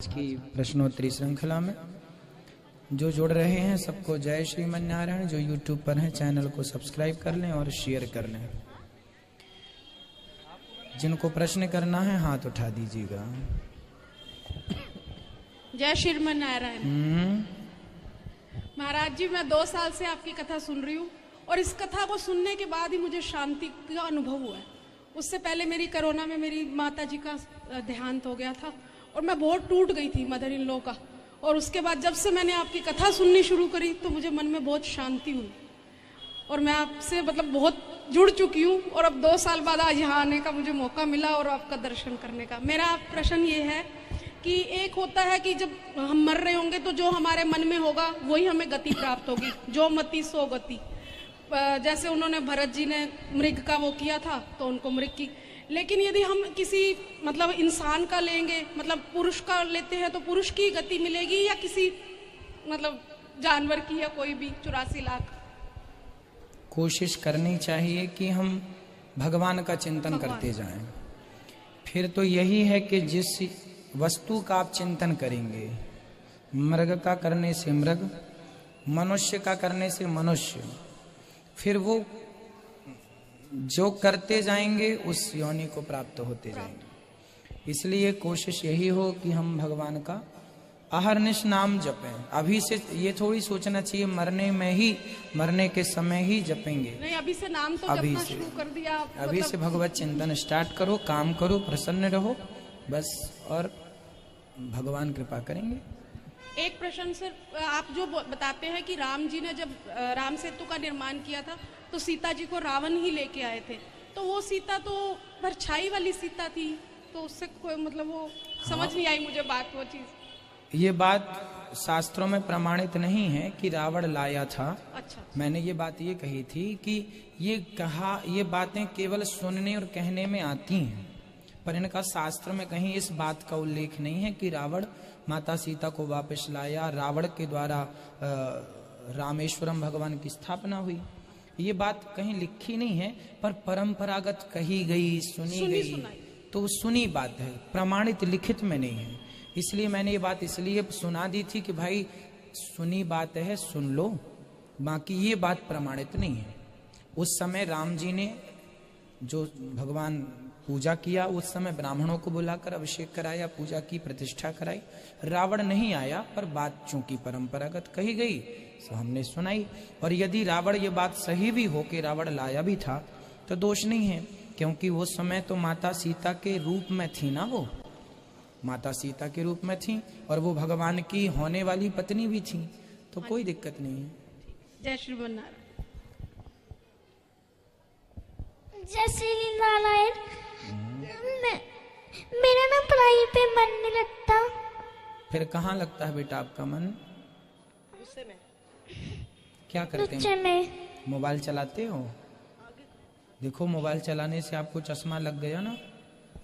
की प्रश्नोत्तरी श्रृंखला में। जो जुड़ रहे हैं सबको जय श्रीमन नारायण। जो यूट्यूब पर हैं चैनल को सब्सक्राइब कर लें और शेयर कर लें। जिनको प्रश्न करना है हाथ उठा दीजिएगा। जय श्रीमन नारायण। महाराज जी, मैं 2 साल से आपकी कथा सुन रही हूँ और इस कथा को सुनने के बाद ही मुझे शांति का अनुभव हुआ है। उससे पहले मेरी कोरोना में मेरी माता जी का देहांत हो गया था और मैं बहुत टूट गई थी मदर इन लॉ का। और उसके बाद जब से मैंने आपकी कथा सुननी शुरू करी तो मुझे मन में बहुत शांति हुई और मैं आपसे बहुत जुड़ चुकी हूँ। और अब 2 साल बाद आज यहाँ आने का मुझे मौका मिला और आपका दर्शन करने का। मेरा प्रश्न ये है कि एक होता है कि जब हम मर रहे होंगे तो जो हमारे मन में होगा वही हमें गति प्राप्त होगी। जो मति सो गति। जैसे उन्होंने भरत जी ने मृग का वो किया था तो उनको मृग की। लेकिन यदि हम किसी इंसान का लेंगे, पुरुष का लेते हैं तो पुरुष की गति मिलेगी या किसी जानवर की या कोई भी 84 लाख। कोशिश करनी चाहिए कि हम भगवान का चिंतन करते जाएं। फिर तो यही है कि जिस वस्तु का आप चिंतन करेंगे, मृग का करने से मृग, मनुष्य का करने से मनुष्य, फिर वो जो करते जाएंगे उस योनि को प्राप्त होते जाएंगे। इसलिए कोशिश यही हो कि हम भगवान का अहरनिश नाम जपें। अभी से ये थोड़ी सोचना चाहिए मरने के समय ही जपेंगे। नहीं, अभी से नाम तो अभी जपना से शुरू कर दिया। अभी से भगवत चिंतन स्टार्ट करो, काम करो, प्रसन्न रहो बस, और भगवान कृपा करेंगे। एक प्रश्न सर, आप जो बताते हैं कि राम जी ने जब राम सेतु का निर्माण किया था तो सीता जी को रावण ही लेके आए थे, तो वो सीता तो परछाई वाली सीता थी, तो उससे कोई वो समझ नहीं आई मुझे बात, वो चीज। ये बात शास्त्रों में प्रमाणित नहीं है कि रावण लाया था। अच्छा। मैंने ये बात ये कही थी कि ये बातें केवल सुनने और कहने में आती हैं, पर इनका शास्त्र में कहीं इस बात का उल्लेख नहीं है कि रावण माता सीता को वापस लाया, रावण के द्वारा रामेश्वरम भगवान की स्थापना हुई। ये बात कहीं लिखी नहीं है, पर परंपरागत कही गई, सुनी गई, तो सुनी बात है, प्रमाणित लिखित में नहीं है। इसलिए मैंने ये बात इसलिए सुना दी थी कि भाई सुनी बात है, सुन लो, बाकी ये बात प्रमाणित नहीं है। उस समय राम जी ने जो भगवान पूजा किया, उस समय ब्राह्मणों को बुलाकर अभिषेक कराया, पूजा की, प्रतिष्ठा कराई। रावण नहीं आया, पर बात चूंकि परंपरागत कही गई तो हमने सुनाई। और यदि रावण ये बात सही भी हो कि रावण लाया भी था तो दोष नहीं है, क्योंकि वो समय तो माता सीता के रूप में थी ना, वो माता सीता के रूप में थी और वो भगवान की होने वाली पत्नी भी थी, तो कोई दिक्कत नहीं है। जय श्रीमन नारायण। जय श्री नारायण। मेरा ना पढ़ाई पे मन नहीं लगता। फिर कहाँ लगता है बेटा आपका मन? गुस्से में। क्या करते हैं? मोबाइल चलाते हो? देखो, मोबाइल चलाने से आपको चश्मा लग गया ना,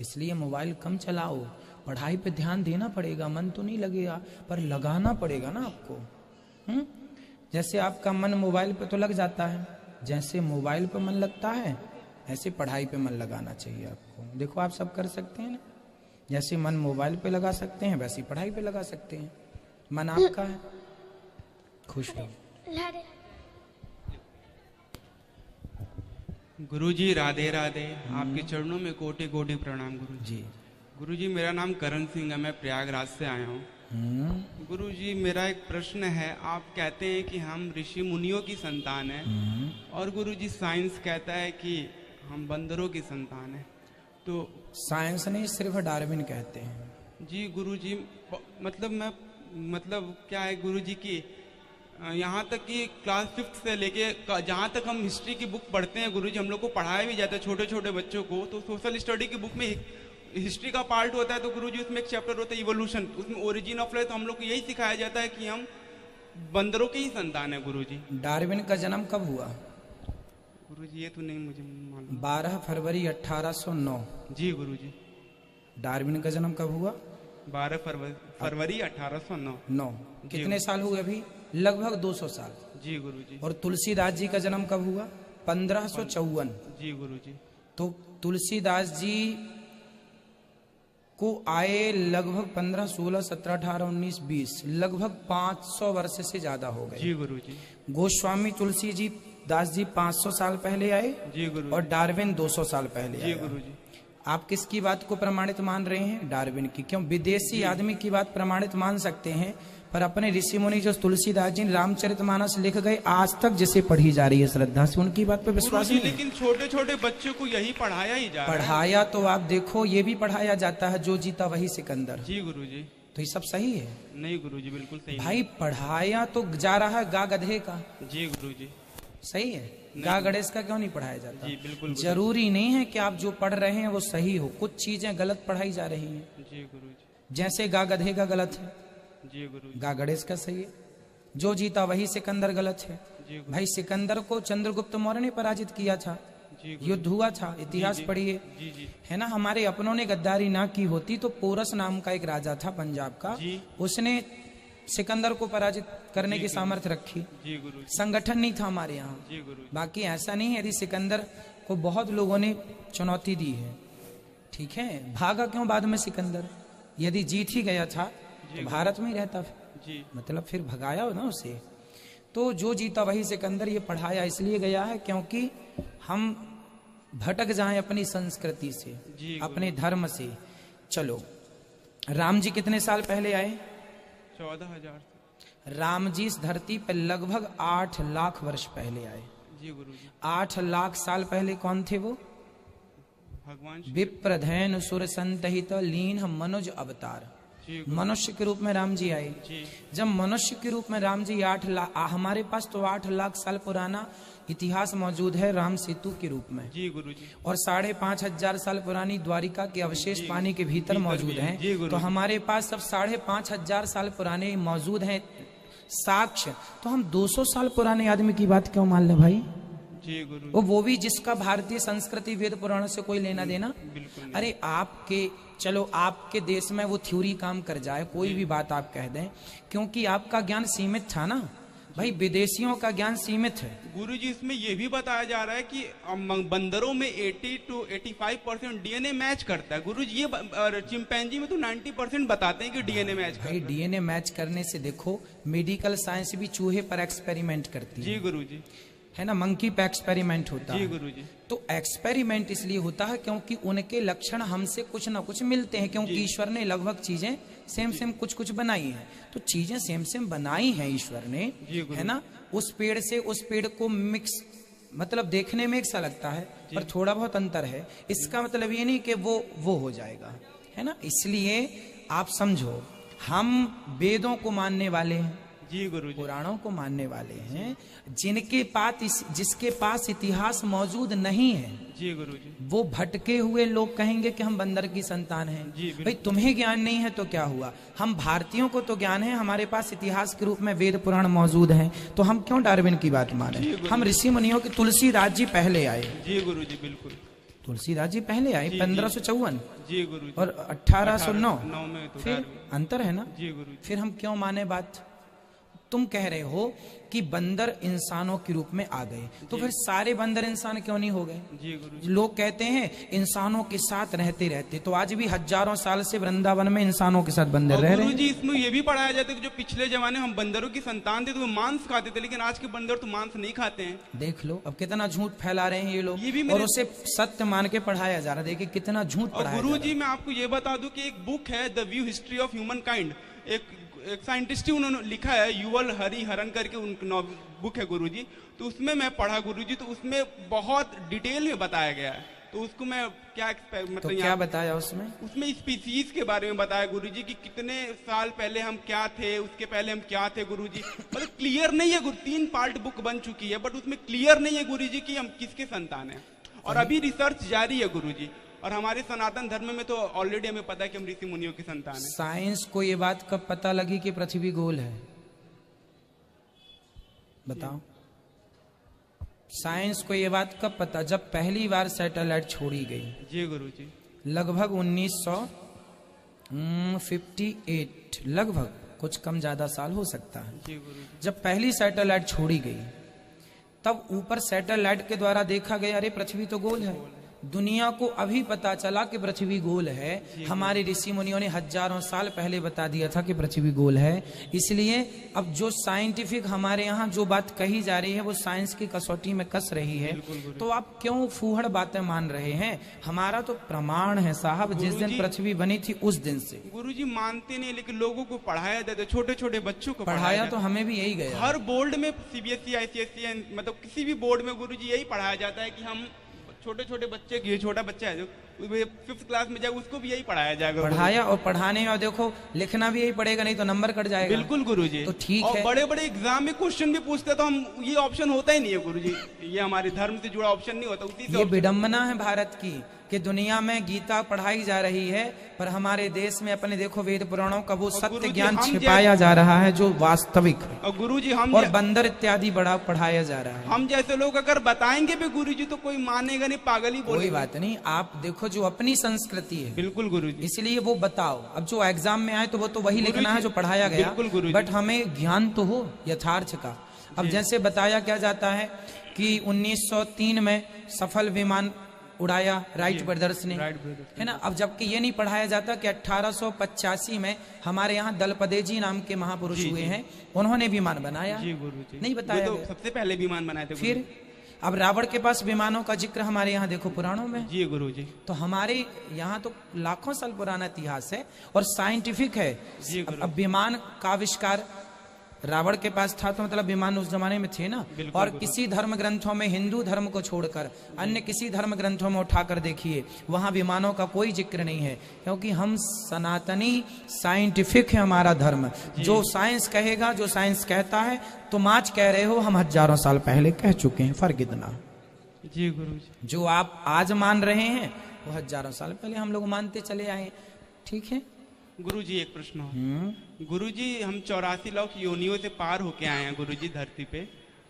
इसलिए मोबाइल कम चलाओ। पढ़ाई पे ध्यान देना पड़ेगा, मन तो नहीं लगेगा पर लगाना पड़ेगा ना आपको। जैसे आपका मन मोबाइल पे तो लग जाता है, जैसे मोबाइल पे मन लगता है ऐसे पढ़ाई पे मन लगाना चाहिए आपको। देखो, आप सब कर सकते हैं ना, जैसे मन मोबाइल पे लगा सकते हैं वैसे पढ़ाई पे लगा सकते हैं। मन आपका है, खुश हो। गुरुजी राधे राधे। आपके चरणों में कोटि कोटि प्रणाम गुरुजी। जी गुरुजी, मेरा नाम करण सिंह है, मैं प्रयागराज से आया हूँ। गुरुजी, मेरा एक प्रश्न है। आप कहते हैं कि हम ऋषि मुनियों की संतान हैं और गुरुजी साइंस कहता है कि हम बंदरों की संतान हैं, तो साइंस नहीं, सिर्फ डार्विन कहते हैं। जी गुरुजी, क्या है गुरुजी की, यहाँ तक कि क्लास 5th से लेके जहाँ तक हम हिस्ट्री की बुक पढ़ते हैं गुरुजी, हम लोग को पढ़ाया भी जाता है छोटे छोटे बच्चों को, तो सोशल स्टडी की बुक में हिस्ट्री का पार्ट होता है, तो गुरुजी उसमें एक चैप्टर होता है इवोल्यूशन, उसमें ओरिजिन ऑफ लाइफ, तो हम लोग को यही सिखाया जाता है कि हम बंदरों के ही संतान है गुरुजी। डार्विन का जन्म कब हुआ? गुरुजी ये तो नहीं मुझे मालूम। 12 फरवरी 1809। जी गुरुजी। डार्विन का जन्म कब हुआ? 12 फरवरी 1809। कितने साल हुए अभी? लगभग 200 साल। जी गुरुजी। और तुलसीदास जी का जन्म कब हुआ? 1554। जी गुरुजी। तो तुलसीदास जी को आए लगभग 15, 16, 17, 18, 19, 20 लगभग 500 वर्ष से ज्यादा हो गए। जी गुरु जी। गोस्वामी तुलसी जी दास जी 500 साल पहले आए जी गुरु। और डार्विन 200 साल पहले जी आया। गुरु जी। आप किसकी बात को प्रमाणित मान रहे हैं? डार्विन की। क्यों? विदेशी आदमी की बात प्रमाणित मान सकते हैं, पर अपने ऋषि मुनि जो तुलसीदास जी रामचरितमानस लिख गए, आज तक जिसे पढ़ी जा रही है श्रद्धा से, उनकी बात पे विश्वास नहीं है। लेकिन छोटे छोटे बच्चों को यही पढ़ाया ही जा रहा है। पढ़ाया तो आप देखो, ये भी पढ़ाया जाता है, जो जीता वही सिकंदर। जी गुरु जी। तो ये सब सही है नहीं गुरु जी, बिल्कुल सही भाई। पढ़ाया तो जा रहा है गा गधे का। जी गुरु जी। सही है, गा गणेश का क्यों नहीं पढ़ाया जाता? जी बिल्कुल। जरूरी नहीं है कि आप जो पढ़ रहे हैं वो सही हो, कुछ चीजें गलत पढ़ाई जा रही हैं। जी गुरु जी। जैसे गा गधे का गलत है, जी गुरु जी। गा गणेश का सही है। जो जीता वही सिकंदर गलत है। जी गुरु। भाई सिकंदर को चंद्रगुप्त मौर्य ने पराजित किया था, जी गुरु। युद्ध हुआ था, इतिहास पढ़िए, जी जी। है ना। हमारे अपनों ने गद्दारी ना की होती तो पोरस नाम का एक राजा था पंजाब का, जी। उसने सिकंदर को पराजित करने की सामर्थ्य रखी। जी गुरु जी। संगठन नहीं था हमारे यहाँ। जी गुरु जी। बाकी ऐसा नहीं है, यदि सिकंदर को बहुत लोगों ने चुनौती दी है, ठीक है। भागा क्यों बाद में सिकंदर? यदि जीत ही गया था तो भारत में ही रहता फिर। जी। मतलब फिर भगाया हो ना उसे। तो जो जीता वही सिकंदर, ये पढ़ाया इसलिए गया है क्योंकि हम भटक जाएं अपनी संस्कृति से, जी अपने धर्म से। चलो, राम जी कितने साल पहले आए? 14,000। राम जी इस धरती पर लगभग 8 लाख वर्ष पहले आए। जी गुरु जी। 8 लाख साल पहले कौन थे वो? भगवान विप्रधैन सुर संतहित लीन मनुज अवतार। जी गुरु। मनुष्य के रूप में राम जी आए। जी। जब मनुष्य के रूप में राम जी 8 लाख, हमारे पास तो 8 लाख साल पुराना इतिहास मौजूद है राम सेतु के रूप में। जी गुरु जी। और 5,500 साल पुरानी द्वारिका के अवशेष पानी के भीतर मौजूद जी हैं। गुरु तो जी। हमारे पास सब 5,500 साल पुराने मौजूद हैं साक्ष्य। तो हम 200 साल पुराने आदमी की बात क्यों मान लें भाई? जी गुरु। वो भी जिसका भारतीय संस्कृति वेद पुराण से कोई लेना देना। बिल्कुल। अरे आपके, चलो आपके देश में वो थ्योरी काम कर जाए, कोई भी बात आप कह दें, क्योंकि आपका ज्ञान सीमित था ना भाई। विदेशियों का ज्ञान सीमित है। गुरु जी, इसमें ये भी बताया जा रहा है कि बंदरों में 80 to 85% डीएनए मैच करता है। गुरु जी, ये चिंपैंजी में तो 90% बताते हैं कि डीएनए मैच करता भाई डीएनए मैच करने से देखो, मेडिकल साइंस भी चूहे पर एक्सपेरिमेंट करती है। है। जी गुरु जी। है ना, मंकी पे एक्सपेरिमेंट होता जी है। गुरु जी। तो एक्सपेरिमेंट इसलिए होता है क्योंकि उनके लक्षण हमसे कुछ ना कुछ मिलते हैं, क्योंकि ईश्वर ने लगभग चीजें सेम सेम कुछ बनाई हैं। तो चीजें सेम सेम बनाई हैं ईश्वर ने, है ना। उस पेड़ से उस पेड़ को मिक्स, मतलब देखने में एक सा लगता है पर थोड़ा बहुत अंतर है। इसका मतलब ये नहीं कि वो हो जाएगा, है ना। इसलिए आप समझो, हम वेदों को मानने वाले हैं, जी गुरु जी। पुराणों को मानने वाले हैं, जिसके पास इतिहास मौजूद नहीं है। जी गुरु जी। वो भटके हुए लोग कहेंगे कि हम बंदर की संतान हैं। जी भाई तुम्हें ज्ञान नहीं है तो क्या हुआ? हम भारतीयों को तो ज्ञान है, हमारे पास इतिहास के रूप में वेद पुराण मौजूद हैं, तो हम क्यों डार्विन की बात माने? हम ऋषि मुनियों के, तुलसीदास जी पहले आए। जी गुरु जी, बिल्कुल। तुलसीदास जी पहले आए 1554 जी गुरु जी। और 1809 में तो फिर अंतर है ना। जी गुरु जी। फिर हम क्यों माने बात? तुम कह रहे हो कि बंदर इंसानों के रूप में आ गए, तो फिर सारे बंदर इंसान क्यों नहीं हो गए? जी गुरु जी। लोग कहते हैं इंसानों के साथ रहते रहते, तो आज भी हजारों साल से वृंदावन में इंसानों के साथ बंदर रह रहे गुरु हैं। जी, इसमें ये भी पढ़ाया जाता है कि जो पिछले जमाने हम बंदरों की संतान थे तो वो मांस खाते थे, लेकिन आज के बंदर तो मांस नहीं खाते हैं। देख लो अब कितना झूठ फैला रहे हैं ये लोग, ये भी और उसे सत्य मान के पढ़ाया जा रहा है। देखिए कितना झूठ और पढ़ाया गुरु जा जी, मैं आपको ये बता दूं कि एक बुक है the view history of human kind, एक साइंटिस्ट ही उन्होंने लिखा है, युवल हरिहरन करके उनकी बुक है गुरु जी। तो उसमें मैं पढ़ा गुरु जी, तो उसमें बहुत डिटेल में बताया गया है। तो उसको मैं क्या मतलब तो क्या बताया उसमें? उसमें स्पीसीज के बारे में बताया गुरु जी कि कितने साल पहले हम क्या थे, उसके पहले हम क्या थे गुरु जी। मतलब क्लियर नहीं है गुरु, 3 पार्ट बुक बन चुकी है, बट उसमें क्लियर नहीं है गुरु जी कि हम किसके संतान हैं। और अभी रिसर्च जारी है गुरु जी। और हमारे सनातन धर्म में तो ऑलरेडी हमें पता है कि हम ऋषि मुनियों की संतान है। साइंस को ये बात कब पता लगी कि पृथ्वी गोल है? बताओ, साइंस को ये बात कब पता? जब पहली बार सैटेलाइट छोड़ी गई। जी गुरु जी। लगभग 1958, लगभग, कुछ कम ज्यादा साल हो सकता है। जी गुरु जी। जब पहली सैटेलाइट छोड़ी गई, तब ऊपर सैटेलाइट के द्वारा देखा गया, अरे पृथ्वी तो गोल है। दुनिया को अभी पता चला कि पृथ्वी गोल है। हमारे ऋषि मुनियों ने हजारों साल पहले बता दिया था कि पृथ्वी गोल है। इसलिए अब जो साइंटिफिक हमारे यहाँ जो बात कही जा रही है वो साइंस की कसौटी में कस रही है। तो आप क्यों फूहड़ बातें मान रहे हैं? हमारा तो प्रमाण है साहब, जिस दिन पृथ्वी बनी थी उस दिन से। गुरुजी मानते नहीं, लेकिन लोगों को पढ़ाया जाता है, छोटे छोटे बच्चों को पढ़ाया तो हमें भी यही गया। हर बोर्ड में, सीबीएसई, आईसीएसई, मतलब किसी भी बोर्ड में गुरुजी यही पढ़ाया जाता है कि हम छोटे छोटे बच्चे, ये छोटा बच्चा है जो 5th क्लास में जाएगा उसको भी यही पढ़ाया जाएगा। पढ़ाया और पढ़ाने में देखो लिखना भी यही पड़ेगा, नहीं तो नंबर कट जाएगा। बिल्कुल गुरुजी। तो ठीक है। बड़े बड़े एग्जाम में क्वेश्चन भी पूछते हैं तो हम ये ऑप्शन होता ही नहीं है गुरुजी, ये हमारे धर्म से जुड़ा ऑप्शन नहीं होता। उसी से ये विडंबना है भारत की कि दुनिया में गीता पढ़ाई जा रही है पर हमारे देश में अपने देखो वेद पुराणों का वो सत्य ज्ञान छिपाया जा रहा है जो वास्तविक है। और गुरुजी हम और बंदर इत्यादि बड़ा पढ़ाया जा रहा है। हम जैसे लोग अगर बताएंगे भी गुरुजी तो कोई मानेगा नहीं, पागल ही बोलेगा। कोई बात नहीं, आप देखो जो अपनी संस्कृति है। बिल्कुल गुरुजी। इसलिए वो बताओ। अब जो एग्जाम में आए तो वो तो वही लिखना है जो पढ़ाया गया। बिल्कुल गुरुजी। बट हमें ज्ञान तो हो यथार्थ का। अब जैसे बताया क्या जाता है कि 1903 में सफल विमान उड़ाया राइट ब्रदर्स ने, है ना। अब जबकि ये नहीं पढ़ाया जाता कि 1885 में हमारे यहाँ दलपदे जी नाम के महापुरुष हुए हैं, उन्होंने विमान बनाया। नहीं बताया तो सबसे पहले विमान बनाए थे। फिर अब रावण के पास विमानों का जिक्र हमारे यहाँ देखो पुराणों में। जी गुरुजी। तो हमारे यहाँ तो लाखों साल पुराना इतिहास है और साइंटिफिक है। अब विमान का आविष्कार रावण के पास था तो मतलब विमान उस जमाने में थे ना। और किसी धर्म ग्रंथों में, हिंदू धर्म को छोड़कर अन्य किसी धर्म ग्रंथों में उठाकर देखिए, वहां विमानों का कोई जिक्र नहीं है। क्योंकि हम सनातनी साइंटिफिक है हमारा धर्म। जो साइंस कहेगा, जो साइंस कहता है, तुम आज कह रहे हो, हम हजारों साल पहले कह चुके हैं। फर्क इतना। जी गुरुजी। जो आप आज मान रहे हैं वो हजारों साल पहले हम लोग मानते चले आए। ठीक है गुरुजी, एक प्रश्न हो। गुरुजी, हम 84 लाख योनियों से पार होके आए हैं गुरुजी धरती पे।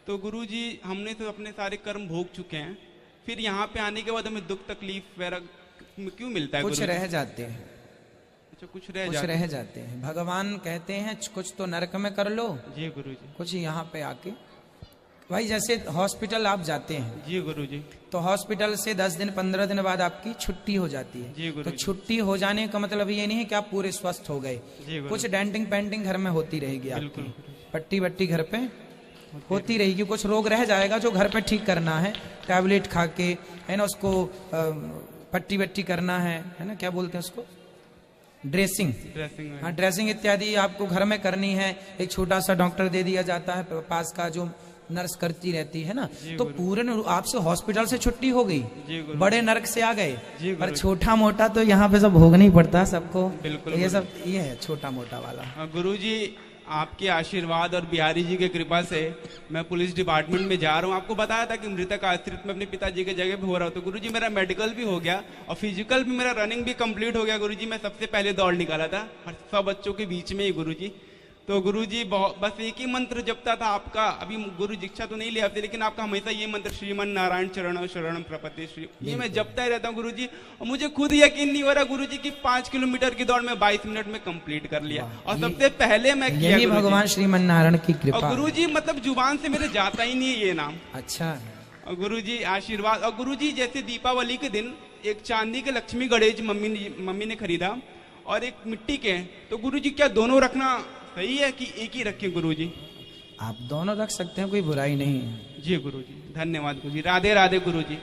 तो गुरुजी हमने तो अपने सारे कर्म भोग चुके हैं, फिर यहाँ पे आने के बाद हमें दुख तकलीफ वगैरह क्यों मिलता है? कुछ रह जाते हैं। अच्छा, कुछ रह जाते हैं। भगवान कहते हैं कुछ तो नरक में कर लो। जी गुरुजी। कुछ यहाँ पे आके, भाई जैसे हॉस्पिटल आप जाते हैं। जी गुरुजी। तो हॉस्पिटल से 10 दिन 15 दिन बाद आपकी छुट्टी हो जाती है। जी गुरुजी। तो छुट्टी हो जाने का मतलब ये नहीं है कि आप पूरे स्वस्थ हो गए। कुछ डेंटिंग पेंटिंग घर में होती रहेगी आपकी, पट्टी वट्टी घर पे होती रहेगी। कुछ रोग रह जाएगा जो घर पे ठीक करना है, टैबलेट खा के, है ना, उसको पट्टी वट्टी करना है ना, क्या बोलते हैं उसको, ड्रेसिंग। हाँ, ड्रेसिंग इत्यादि आपको घर में करनी है। एक छोटा सा डॉक्टर दे दिया जाता है पास का, जो नर्स करती रहती है ना। तो पूरे आपसे हॉस्पिटल से छुट्टी हो गई, बड़े नरक से आ गए। पर छोटा मोटा तो यहाँ पे सब भोगना ही पड़ता है सबको। बिल्कुल। ये सब ये है छोटा मोटा वाला। गुरुजी, आपके आशीर्वाद और बिहारी जी की कृपा से मैं पुलिस डिपार्टमेंट में जा रहा हूँ। आपको बताया था कि मृतक आश्रित में अपने पिताजी के जगह पे हो रहा हूँ। तो गुरुजी मेरा मेडिकल भी हो गया और फिजिकल भी, मेरा रनिंग भी कंप्लीट हो गया गुरुजी। मैं सबसे पहले दौड़ निकाला था 100 बच्चों के बीच में ही गुरुजी। तो गुरुजी बस एक ही मंत्र जपता था आपका। अभी गुरु दीक्षा तो नहीं ले आते, लेकिन आपका हमेशा ये मंत्र श्रीमन नारायण चरण शरणम प्रपत्ति श्री, ये मैं जपता ही रहता हूँ गुरुजी। और मुझे खुद यकीन नहीं हो रहा गुरुजी कि 5 किलोमीटर की दौड़ में 22 मिनट में कंप्लीट कर लिया। और सबसे पहले मैं किया भगवान श्रीमन नारायण की कृपा। और गुरुजी मतलब जुबान से मेरे जाता ही नहीं है ये नाम। अच्छा। और गुरुजी आशीर्वाद। और गुरुजी जैसे दीपावली के दिन एक चांदी के लक्ष्मी गणेश मम्मी ने खरीदा और एक मिट्टी के, तो गुरुजी क्या दोनों रखना सही है कि एक ही रखें गुरुजी? आप दोनों रख सकते हैं, कोई बुराई नहीं है। जी गुरुजी, धन्यवाद गुरुजी। राधे राधे गुरुजी।